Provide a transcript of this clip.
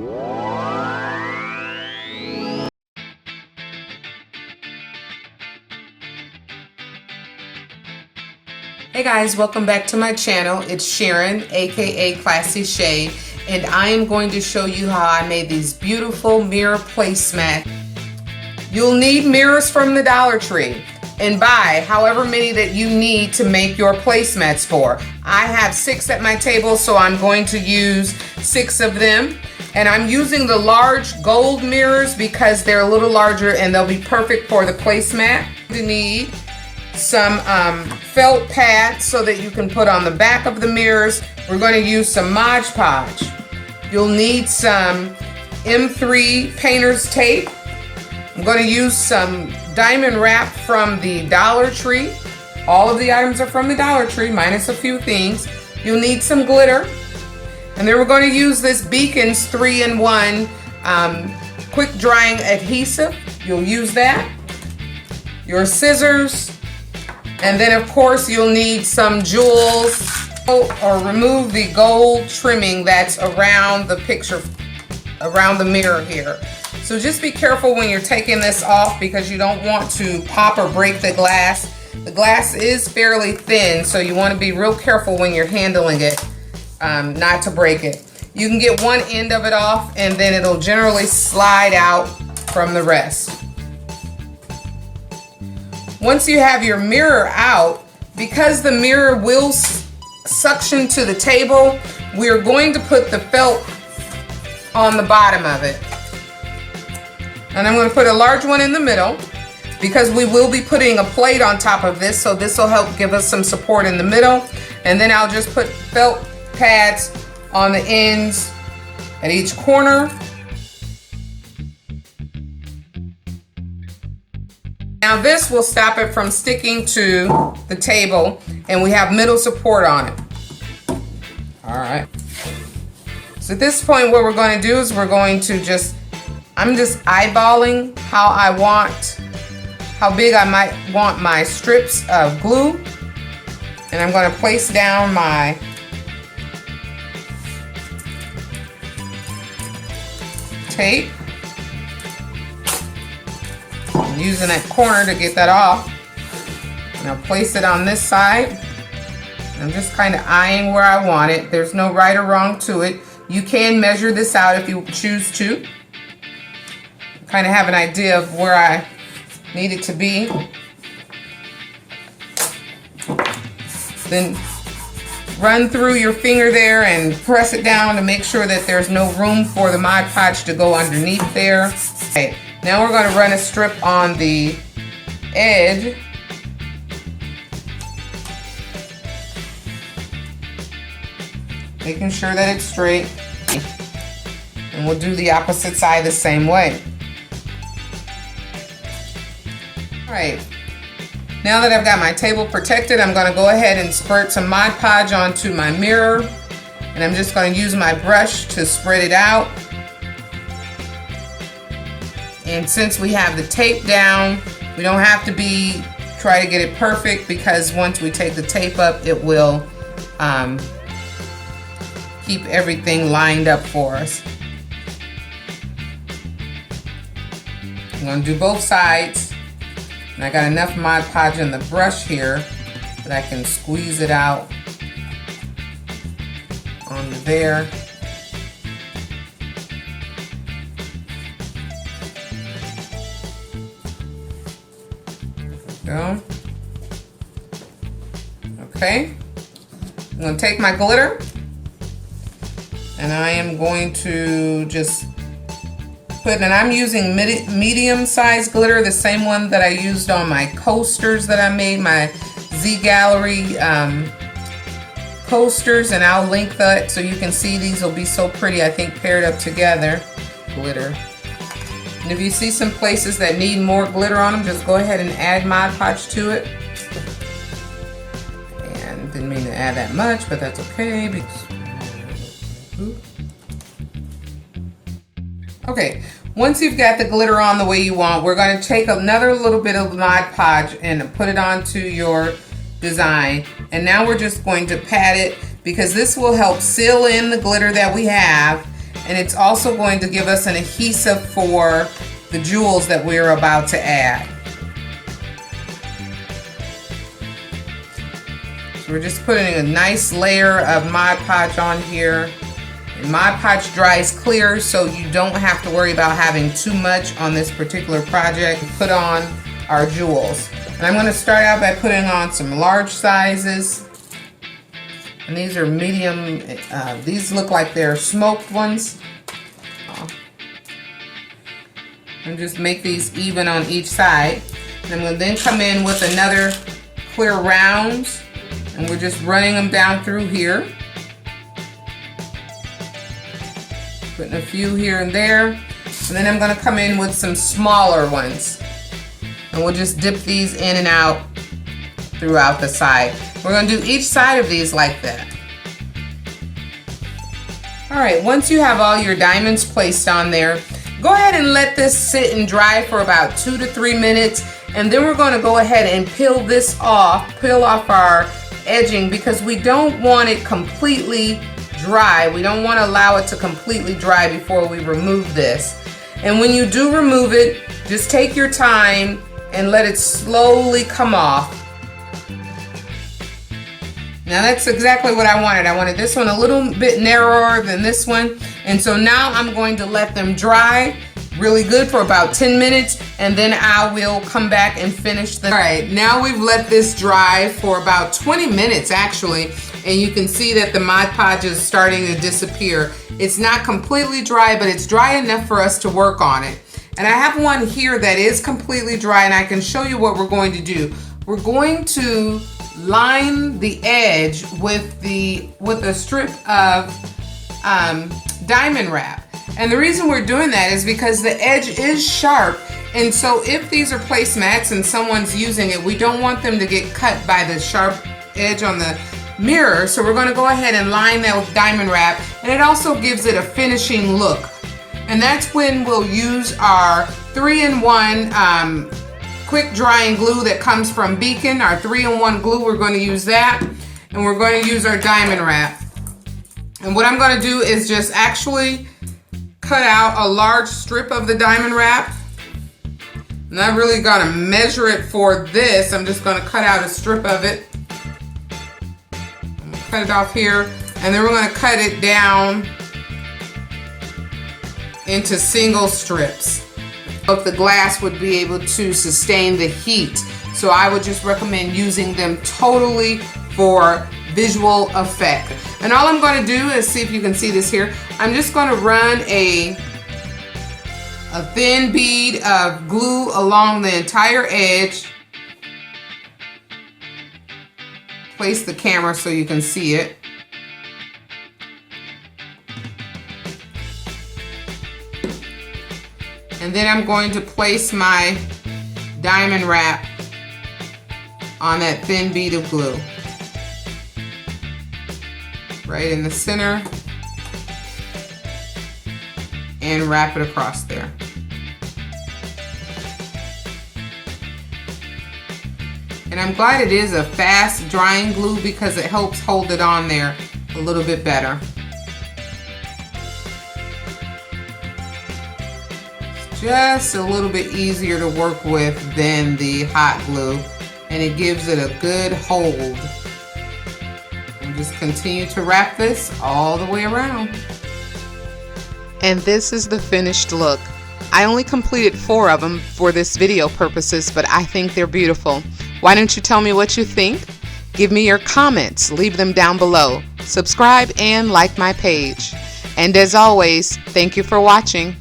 Hey guys, welcome back to my channel. It's Sharon, aka Classy Shade, and I am going to show you how I made these beautiful mirror placemats. You'll need mirrors from the Dollar Tree and buy however many that you need to make your placemats for. I have 6 at my table, so I'm going to use 6 of them. And I'm using the large gold mirrors because they're a little larger and they'll be perfect for the placemat. You need some felt pads so that you can put on the back of the mirrors. We're going to use some Mod Podge. You'll need some M3 painter's tape. I'm going to use some diamond wrap from the Dollar Tree. All of the items are from the Dollar Tree, minus a few things. You'll need some glitter. And then we're going to use this Beacons 3-in-1 quick drying adhesive. You'll use that. Your scissors. And then of course you'll need some jewels, or remove the gold trimming that's around the picture, around the mirror here. So just be careful when you're taking this off because you don't want to pop or break the glass. The glass is fairly thin, so you want to be real careful when you're handling it, not to break it. You can get one end of it off and then it'll generally slide out from the rest. Once you have your mirror out, because the mirror will suction to the table, we're going to put the felt on the bottom of it. And I'm going to put a large one in the middle because we will be putting a plate on top of this, so this will help give us some support in the middle. And then I'll just put felt pads on the ends at each corner. Now this will stop it from sticking to the table and we have middle support on it. All right. So at this point what we're going to do is we're going to I'm just eyeballing how big I might want my strips of glue. And I'm going to place down my tape. I'm using that corner to get that off. And I'll place it on this side. I'm just kind of eyeing where I want it. There's no right or wrong to it. You can measure this out if you choose to. Kind of have an idea of where I need it to be. Then run through your finger there and press it down to make sure that there's no room for the Mod Podge to go underneath there. Okay, now we're going to run a strip on the edge. Making sure that it's straight. And we'll do the opposite side the same way. Alright, now that I've got my table protected, I'm going to go ahead and squirt some Mod Podge onto my mirror. And I'm just going to use my brush to spread it out. And since we have the tape down, we don't have to try to get it perfect, because once we take the tape up, it will keep everything lined up for us. I'm going to do both sides. And I got enough Mod Podge in the brush here that I can squeeze it out onto there. Go. Okay. I'm going to take my glitter and I am going to just and I'm using medium sized glitter, the same one that I used on my coasters that I made, my Z Gallery coasters, and I'll link that so you can see. These will be so pretty, I think, paired up together. Glitter. And if you see some places that need more glitter on them, just go ahead and add Mod Podge to it. And didn't mean to add that much, but that's okay. Okay, once you've got the glitter on the way you want, we're going to take another little bit of Mod Podge and put it onto your design. And now we're just going to pat it, because this will help seal in the glitter that we have, and it's also going to give us an adhesive for the jewels that we're about to add. So we're just putting a nice layer of Mod Podge on here. And Mod Podge dries clear, so you don't have to worry about having too much on this particular project. Put on our jewels. And I'm going to start out by putting on some large sizes. And these are medium, these look like they're smoked ones. And just make these even on each side. And I'm going to then come in with another clear rounds. And we're just running them down through here. Putting a few here and there. And then I'm going to come in with some smaller ones. And we'll just dip these in and out throughout the side. We're going to do each side of these like that. Alright, once you have all your diamonds placed on there, go ahead and let this sit and dry for about 2 to 3 minutes. And then we're going to go ahead and peel off our edging, because we don't want it completely dry. We don't want to allow it to completely dry before we remove this. And when you do remove it, just take your time and let it slowly come off. Now that's exactly what I wanted. I wanted this one a little bit narrower than this one. And so now I'm going to let them dry really good for about 10 minutes, and then I will come back and finish the... Alright, now we've let this dry for about 20 minutes actually, and you can see that the Mod Podge is starting to disappear. It's not completely dry, but it's dry enough for us to work on it. And I have one here that is completely dry, and I can show you what we're going to do. We're going to line the edge with a strip of diamond wrap. And the reason we're doing that is because the edge is sharp, and so if these are placemats and someone's using it, we don't want them to get cut by the sharp edge on the mirror. So we're going to go ahead and line that with diamond wrap, and it also gives it a finishing look. And that's when we'll use our 3-in-1 quick drying glue that comes from Beacon. Our 3-in-1 glue, we're going to use that, and we're going to use our diamond wrap. And what I'm going to do is just actually cut out a large strip of the diamond wrap. I'm not really going to measure it for this. I'm just going to cut out a strip of it. I'm going to cut it off here, and then we're going to cut it down into single strips. If the glass would be able to sustain the heat, so I would just recommend using them totally for visual effect. And all I'm going to do is, see if you can see this here, I'm just going to run a thin bead of glue along the entire edge. Place the camera so you can see it. And then I'm going to place my diamond wrap on that thin bead of glue. Right in the center, and wrap it across there. And I'm glad it is a fast drying glue, because it helps hold it on there a little bit better. It's just a little bit easier to work with than the hot glue, and it gives it a good hold. Just continue to wrap this all the way around. And this is the finished look. I only completed 4 of them for this video purposes, but I think they're beautiful. Why don't you tell me what you think? Give me your comments, leave them down below. Subscribe and like my page. And as always, thank you for watching.